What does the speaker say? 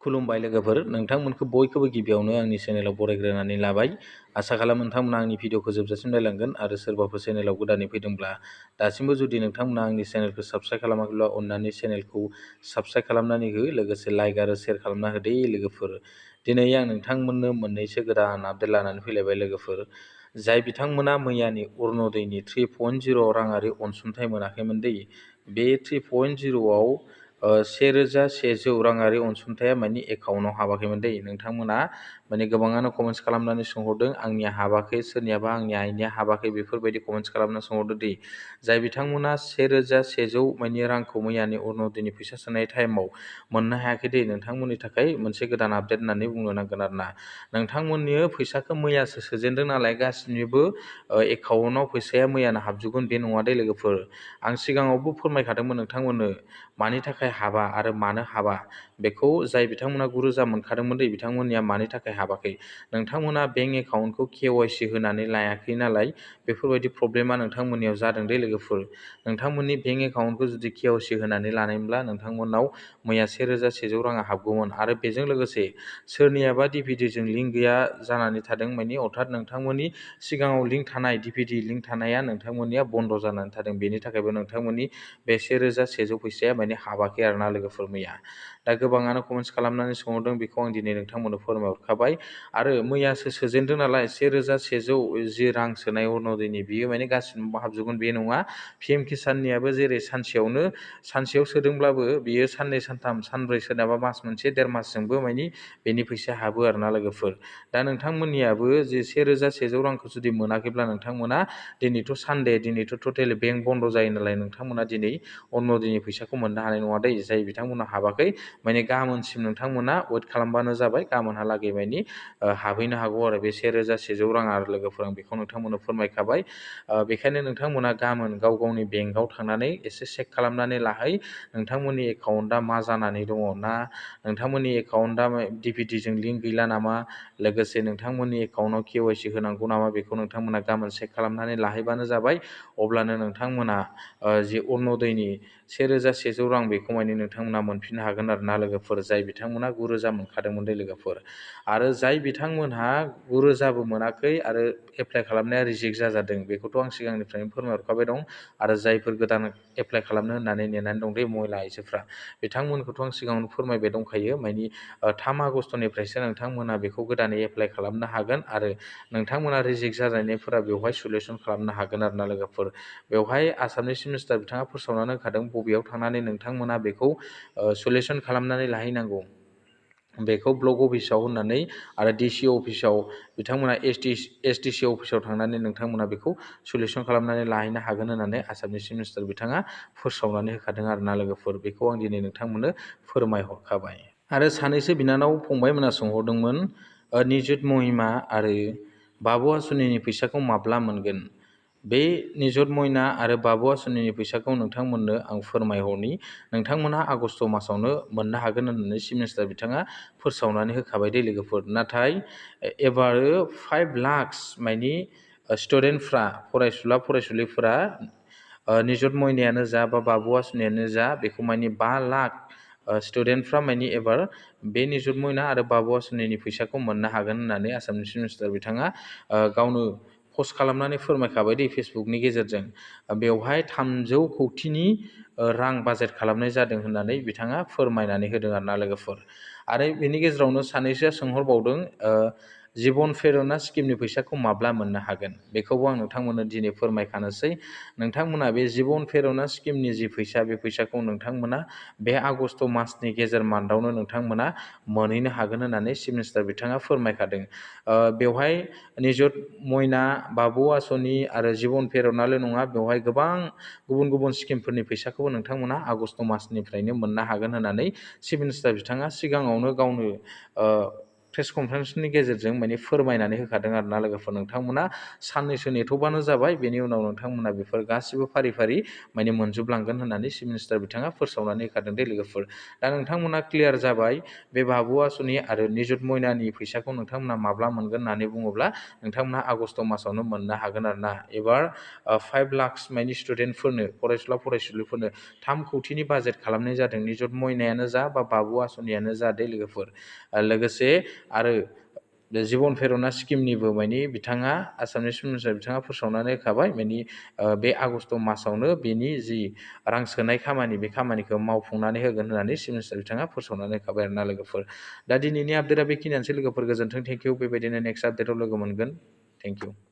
खुलुमबाय लोगोफोर, नोंथांमोनखौ बयखौबो गिबियावनो आंनि चेनेलाव बरायग्रोनानै लाबाय। आसा खालामो नोंथांमोना आंनि भिडिअखौ जोबजासिम नायलांगोन आरो सोरबाफोर चेनेलाव गोदानै फैदोंब्ला दासिमबो जुदि नोंथांमोना आंनि चेनेलखौ साबस्क्राइब खालामाखैब्ला अननानै चेनेलखौ साबस्क्राइब खालामनानै हो, लोगोसे लाइक आरो शेयार खालामना हो दे लोगोफोर। दिनै आं नोंथांमोननो मोननैसो गोदान आपडेट लानानै फैलायबाय लोगोफोर। जाय बिथांमोना मैयानि अरुणदयनि 3.0 राङारि अनसुंथाइ मोनाखैमोन दै, बे 3.0आव 1100 राङारि अनसुंथाया माने एकाउन्टाव हाबाखैमोन दै। नोंथांमोना माने गोबाङानो कमेन्ट्स खालामनानै सोंहरदों आंनिया हाबाखै, सोरनियाबा आंनि आइनिया हाबाखै, बेफोरबायदि कमेन्ट्स खालामना सोंहरदों दै। जाय बिथांमोना 1100 माने रांखौ मैयानि अरुणदयनि फैसा सोनाय टाइमाव मोननो हायाखै दै, नोंथांमोननि थाखाय मोनसे गोदान आपडेट होननानै बुंनो नांगोन आरोना। नोंथांमोननि फैसाखौ मैयासो सोजेनदों नालाय, गासिनिबो एकाउन्टाव फैसाया मैयानो हाबजोबगोन बे नङा दै लोगोफोर। आं सिगाङावबो फोरमायखादोंमोन नोंथांमोननो मानि थाखाय हाबा आरो मानो हाबा बेखौ। जाय बिथांमोना 9,000 मोनखादोंमोन दै, बिथांमोननिया मानि थाखाय हाबाखै, नोंथांमोना बेंक एकाउन्टखौ KYC होनानै लायाखै नालाय बेफोरबायदि प्रब्लेमा नोंथांमोननियाव जादों दै लोगोफोर। नोंथांमोननि बेंक एकाउन्टखौ जुदि KYC होनानै लानायमोनब्ला नोंथांमोननाव मैया 1100 राङा हाबगौमोन। आरो बेजों लोगोसे सोरनियाबा DPDजों लिंक गैया जानानै थादों, माने अर्थात नोंथांमोननि सिगाङाव लिंक थानाय DPD लिंक थानाया नोंथांमोननिया बन्द जानानै थादों। बेनि थाखायबो नोंथांमोननि बे 1100 फैसाया माने हाबाखै आरोना लोगोफोर मैया। दा गोबाङानो कमेन्ट्स खालामनानै सोंहरदों, बेखौ आं दिनै नोंथांमोननो फोरमायहरखाबाय। आरो मैयासो सोजेनदों नालाय 1100 जि रां सोनाय अरुणदयनि, बियो माने गासिबो हाबजोबगोन बे नङा। PM किसाननियाबो जेरै सानसेयाव सोदोंब्लाबो बियो साननै सानथाम सानब्रै, सोरनाबा मास मोनसे 1.5 मासजोंबो माने बेनि फैसाया हाबो आरोना लोगोफोर। दा नोंथांमोननियाबो जे 1100 रांखौ जुदि मोनाखैब्ला नोंथांमोना दिनैथ' सानडे, दिनैथ' टटेलि बेंक बन्द जायो नालाय, नोंथांमोना दिनै अरुणदयनि फैसाखौ मोननो हानाय नङा दै। जाय बिथांमोना हाबाखै माने गाबोनसिम नोंथांमोना वेट खालामबानो जाबाय, गाबोनहालागै माने हाबहैनो हागौ आरो बे 1100 रां आरो लोगोफोर। आं बेखौ नोंथांमोननो फोरमायखाबाय। बेखायनो नोंथांमोना गाबोन गाव गावनि बेंकआव थांनानै एसे चेक खालामनानै लाहै, नोंथांमोननि एकाउन्टआ मा जानानै दङ, ना नोंथांमोननि एकाउन्टआ DPDजों लिंक गैला नामा, लोगोसे नोंथांमोननि एकाउन्टआव KYC होनांगौ नामा, बेखौ नोंथांमोना गाबोन चेक खालामनानै लाहैबानो जाबाय। अब्लानो नोंथांमोना जि अरुणदयनि 1100 रां बेखौ माने नोंथांमोना मोनफिननो हागोन आरोना लोगोफोर। जाय बिथांमोना 9,000 मोनखादोंमोन दै लोगोफोर। आरो जाय बिथांमोनहा 9,000बो मोनाखै आरो एप्लाइ खालामनाया रिजेक्ट जाजादों, बेखौथ' आं सिगांनिफ्रायनो फोरमायहरखाबाय दं। आरो जायफोर गोदान एप्लाइ खालामनो होननानै नेनानै दं दै महिला आइजोफ्रा, बिथांमोनखौथ' आं सिगाङावनो फोरमायबाय दंखायो। माने 3 आगस्टनिफ्रायसो नोंथांमोना बेखौ गोदानै एप्लाइ खालामनो हागोन आरो नोंथांमोना रिजेक्ट जाजानायफोरा बेवहाय सलिउसन खालामनो हागोन आरोना लोगोफोर। बेवहाय आसामनि चिफ मिनिस्टार बिथाङा फोसावनानै होखादों, बबेयाव थांनानै नोंथांमोना बेखौ सलिउसन खालामनानै लाहैनांगौ, बेखौ ब्लक अफिसाव होननानै, आरो DC अफिसाव बिथांमोना STC अफिसाव थांनानै नोंथांमोना बेखौ सलिउसन खालामनानै लाहैनो हागोन होननानै आसामनि चिफ मिनिस्टार बिथाङा फोसावनानै होखादों आरोना लोगोफोर। बेखौ आं दिनै नोंथांमोननो फोरमायहरखाबाय। आरो सानैसो बिनानाव फंबायमोना सोंहरदोंमोन, निजुत महिमा आरो बाबु आसनिनि फैसाखौ माब्ला मोनगोन। बे निजुत मयना आरो बाबु आसनिनि फैसाखौ नोंथांमोननो आं फोरमायहरनि। नोंथांमोनहा आगस्ट मासावनो मोननो हागोन होननानै चिफ मिनिस्टार बिथाङा फोसावनानै होखाबाय दै लोगोफोर। नाथाय एबारो 5 लाख माने स्टुडेन्टफ्रा, फरायसुलिफोरा निजुत मयनायानो जा बा बाबु आसनियानो जा, बेखौ माने 5 लाख स्टुडेन्टफ्रा माने एबार बे निजुत मयना आरो बाबु आसनिनि फैसाखौ मोननो हागोन होननानै आसामनि चिफ मिनिस्टार बिथाङा गावनो पस्ट खालामनानै फोरमायखाबाय दै फेसबुकनि गेजेरजों। बेवहाय 300 कौटिनि रां बाजेट खालामनाय जादों होननानै बिथाङा फोरमायनानै होदों आरोना लोगोफोर। आरो बेनि गेजेरावनो सानैसोआ सोंहरबावदों, जीवन प्रेरणा स्किमनि फैसाखौ माब्ला मोननो हागोन। बेखौबो आं नोंथांमोननो दिनै फोरमायखानोसै। नोंथांमोना बे जीवन प्रेरणा स्किमनि जि फैसा, बे फैसाखौ नोंथांमोना बे आगस्ट मासनि गेजेर मान्थआवनो नोंथांमोना मोनहैनो हागोन होननानै चिफ मिनिस्टार बिथाङा फोरमायखादों। बेवहाय निजुत मयना, बाबु आसनि आरो जीवन प्रेरणाल' नङा, बेवहाय गोबां गुबुन गुबुन स्किमफोरनि फैसाखौबो नोंथांमोना आगस्ट मासनिफ्रायनो मोननो हागोन होननानै चिफ मिनिस्टार बिथाङा सिगाङावनो गावनो प्रेस कनफारेन्सनि गेजेरजों माने फोरमायनानै होखादों आरोना लोगोफोर। नोंथांमोना साननैसो नेथ'बानो जाबाय, बेनि उनाव नोंथांमोना बेफोर गासिबो फारि फारि माने मोनजोबलांगोन होननानै चिफ मिनिस्टार बिथाङा फोसावनानै होखादों दे लोगोफोर। दा नोंथांमोना क्लियार जाबाय बे बाबु आसनि आरो निजुत मयनानि फैसाखौ नोंथांमोना माब्ला मोनगोन होननानै बुङोब्ला नोंथांमोना आगष्ट मासावनो मोननो हागोन आरोना। एबार 5 लाख माने स्टुडेन्टफोरनो, फरायसुला फरायसुलिफोरनो 3 कौटिनि बाजेट खालामनाय जादों, निजुत मयनायानो जा बा बाबु आसनियानो जा दे लोगोफोर। लोगोसे आरो जिबन प्रेरणा स्किमनिबो माने बिथाङा, आसामनि चिफ मिनिस्टार बिथाङा फोसावनानै होखाबाय माने बे आगष्ट मासावनो बेनि जि रां सोनाय खामानि, बे खामानिखौ मावफुंनानै होगोन होननानै चिफ मिनिस्टार बिथाङा फोसावनानै होखाबाय आरोना लोगोफोर। दा दिनैनि आपडेटआ बेखिनियानोसै लोगोफोर। गोजोन्थों, थेंक इउ। बेबायदिनो नेक्स्ट आपडेटआव लोगो मोनगोन। Thank you.